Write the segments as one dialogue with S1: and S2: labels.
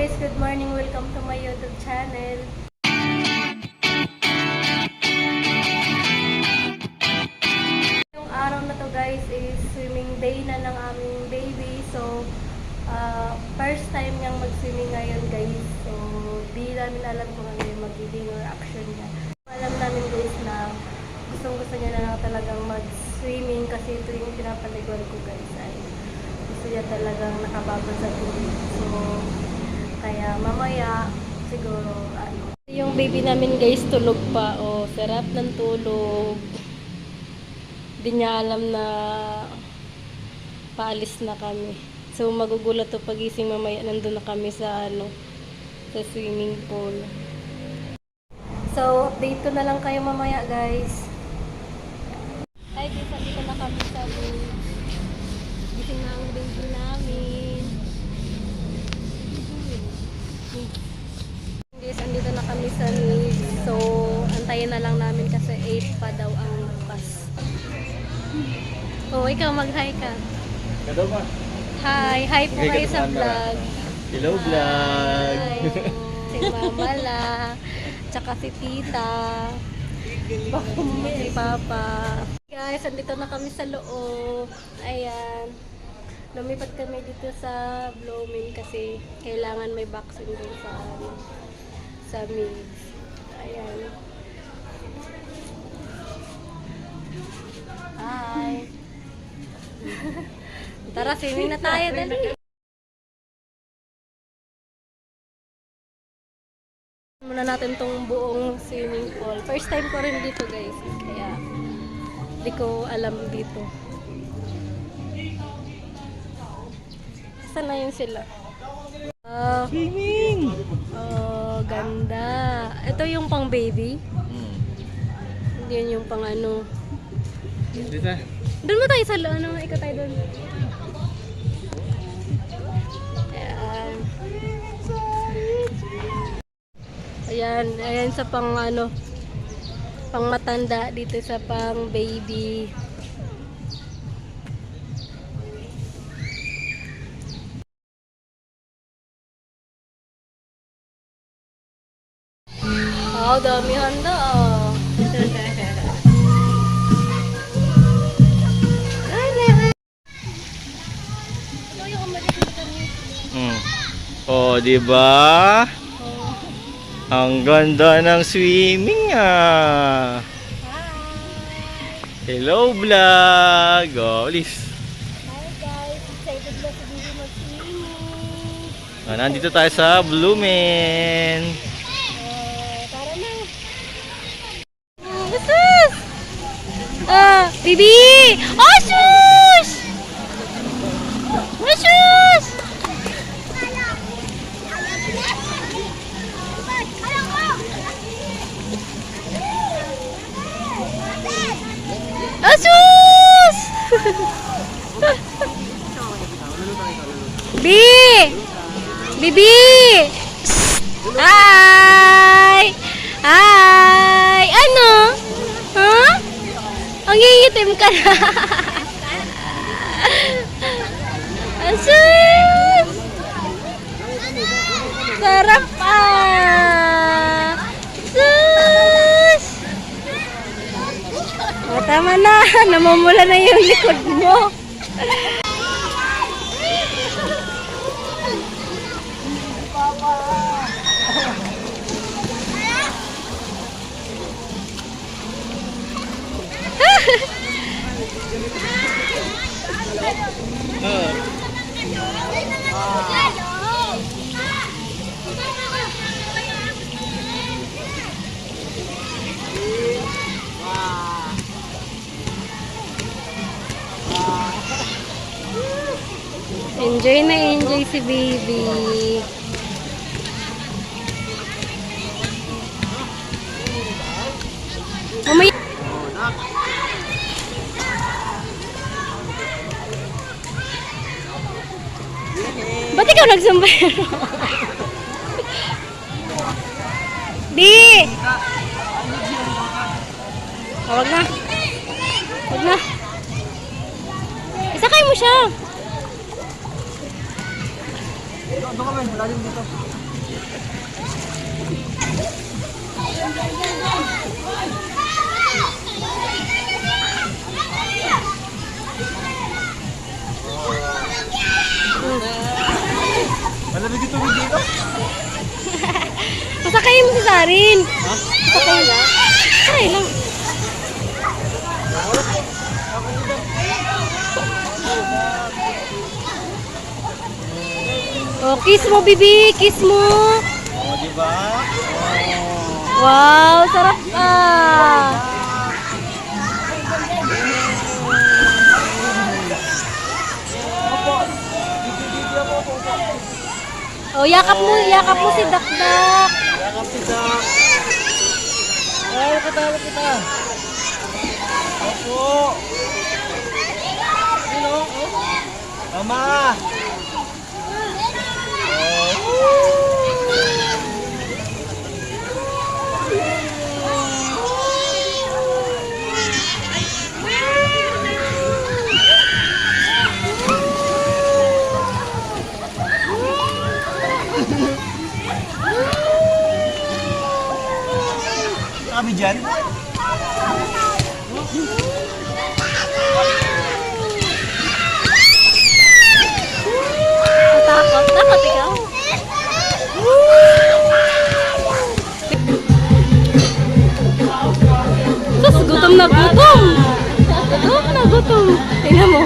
S1: guys, good morning. Welcome to my YouTube channel. Yung araw na to guys is swimming day na ng aming baby. So, first time niyang mag-swimming ngayon guys. So, di namin alam kung ano yung magiging reaction niya. Alam namin guys na gustong-gusto niya na talagang mag-swimming kasi ito yung pinapaliguan ko guys. Ay, gusto niya talagang nakababad sa tubig. So, kaya mamaya, siguro, yung baby namin guys, tulog pa. Oh, sarap ng tulog. Di niya alam na paalis na kami. So, magugulat to pagising mamaya. Nandun na kami sa, sa swimming pool. So, update ko na lang kayo mamaya guys. Ay, guys, andito na kami sa pool. Gising na ang baby namin. Guys, andito na kami sa Nice. So, antayin na lang namin kasi 8 pa daw ang bus. Oh, ikaw mag-hi ka.
S2: Kado ba?
S1: Hi! Hi po kayo sa vlog.
S2: Hello vlog!
S1: Si Mama La, tsaka si Tita, si Papa. Guys, andito na kami sa loob. Ayan. Lumipat kami dito sa Blooming kasi kailangan may vaccine din sa maids. Ayan. Hi! Tara, swimming na tayo, dali! Muna natin tong buong swimming pool. First time ko rin dito guys. Kaya, hindi ko alam dito. Saan na yun sila?
S2: Swimming!
S1: Oh, ganda. Ito yung pang baby. Hindi yun yung pang ano.
S2: Dito.
S1: Doon mo tayo sa ikaw tayo doon. Ayan. Ayan, ayan sa pang pang matanda dito sa pang baby. Oh, dami handa oh.
S2: Oh, di ba? Ang ganda ng swimming ah. Hello vlog. Oh, Liz.
S1: Hi guys, excited na sa video mag-swimming.
S2: Nandito tayo sa Blooming.
S1: Tara na. Sus! Bibi! Oh, sus! Oh, sus! Asus! Bibi! Hi! Hi! Ano? Huh? Ang iitim ka na. Asus! Sarap ah! Sus! O, tama na. Namumula na yung likod mo. Enjoy na enjoy si baby. Mamaya. Ba't ikaw nagsambayero? Di! Wag na. Wag na. Isakay mo siya.
S3: Doon kami, malalim dito. Malamig ito dito?
S1: Pasakayin mo si Darin.
S3: Ha?
S1: Pasakayin lang. Pasakayin lang. Oh, kiss mo, bibi. Kiss mo.
S3: Oo, di ba?
S1: Wow, sarap ah. Oh, yakap mo si Dakdak.
S3: Yakap kita. Ay, katawag kita. Opo. Hello. Mama. Kami dyan?
S1: Takot. Takot ikaw. Sus, gutom na gutom. Gutom na gutom. Tingnan mo.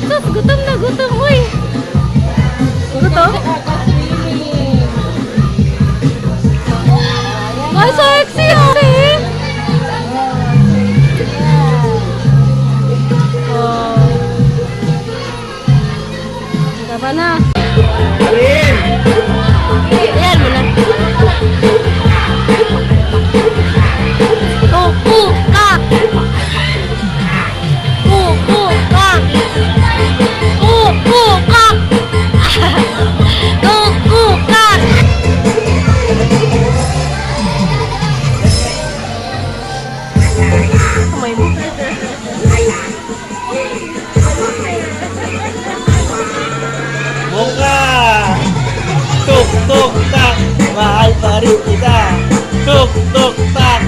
S1: Sus, gutom na gutom. Uy. Gutom? Ay, sexy eh. Oh. Tama na. Ayan mo na. Kuku ka. Kuku ka. Kuku ka. Kuku ka. Kamay mo.
S3: Buka! Tuk, tuk, tak! Mahal pa rin kita! Tuk, tuk, tak!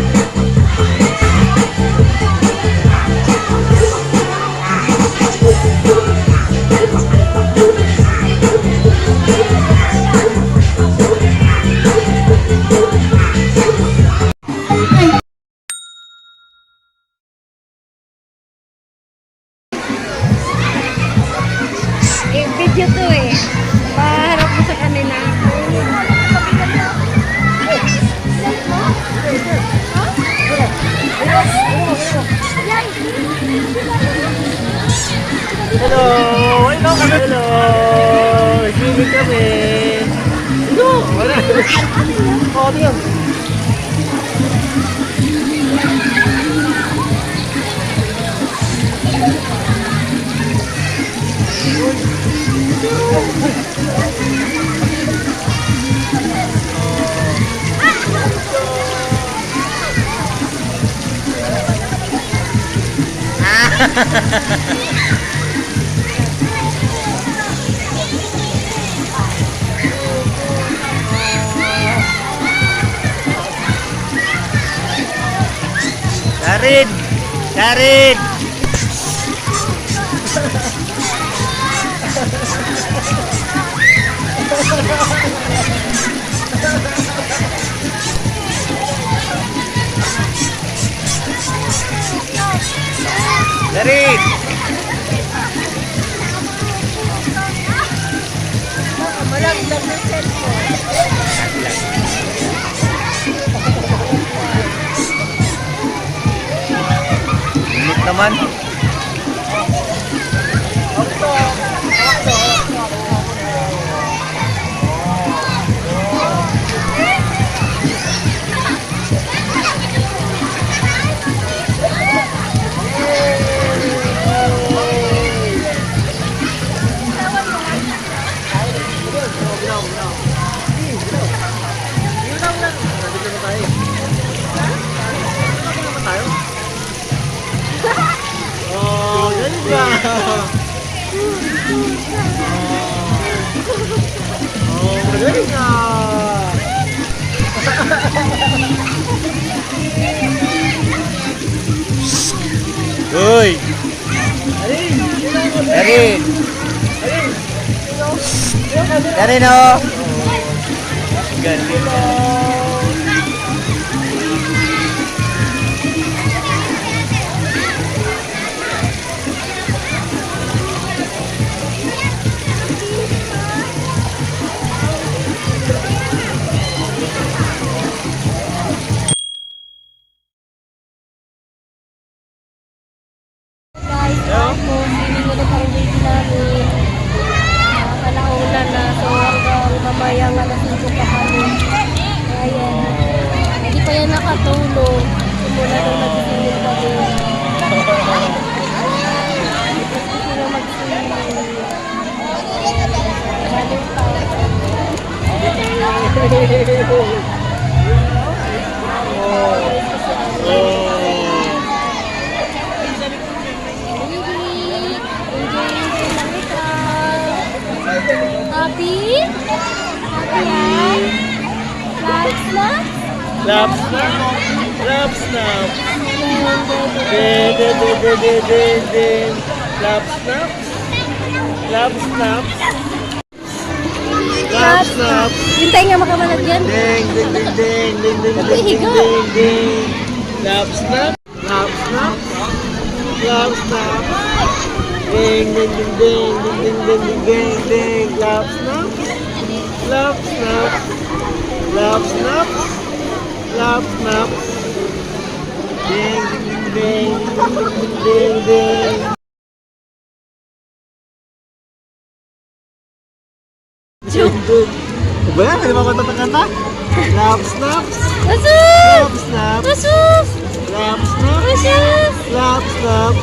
S1: Video to eh. Paharap mo sa kanila.
S3: Hello! Hello kami! Hello! Swimming kami! Hello! Wala! Oo, tingnan! Darin! Darin! Darin!
S1: Malaglag ng cellphone.
S3: Init naman. Dari. Dari no.
S2: Galing.
S1: Guys, ako, swimming ulit ang baby namin. Kalaunan na, so hanggang mamayang alas 5 pa kami. Ayan. Hindi pa yan nakatulog. Simula nung nag-swimming kami. Gusto sila mag-swimming. Galing pa. Happy? Happy? Laps na?
S2: Lap snap. Lap snap. Din, din, din, din, din, din, din. Lap snap. Lap snap. Lap snap.
S1: Hintay nga makamanat yan.
S2: Ding, ding, ding, ding, ding, ding, ding, ding, ding, ding. Lap snap. Lap snap. Lap snap. Ding, ding, ding, ding, ding, ding, ding, ding, ding, ding. Lap snap. Lap snap. Lap snap. Lap snap. Ding, ding, ding, ding, ding, ding, ding. Ba yan? Hindi ba matatangkanta? Lap snaps. Lap snap. Lap snap. Lap snap.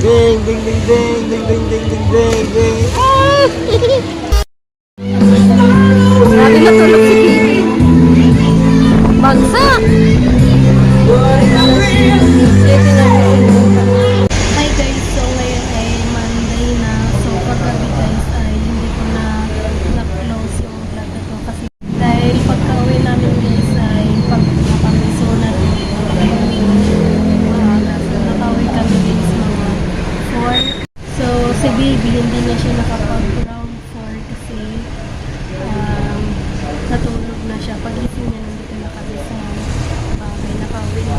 S2: Ding, ding, ding, ding, ding, ding, ding, ding, ding, ding.
S1: Grabe natulog si Baby. Bagsak! Hi guys, so ngayon ay Monday na. So paggabi guys ay hindi ko na na-close yung vlog na to kasi dahil pagka-uwi namin guys ay pagpunta kami so nakauwi kami guys mga 4. So si Baby hindi na siya nakapag-round 4 kasi natulog na siya. Pagising niya nandito na kami sa bahay, nakauwi na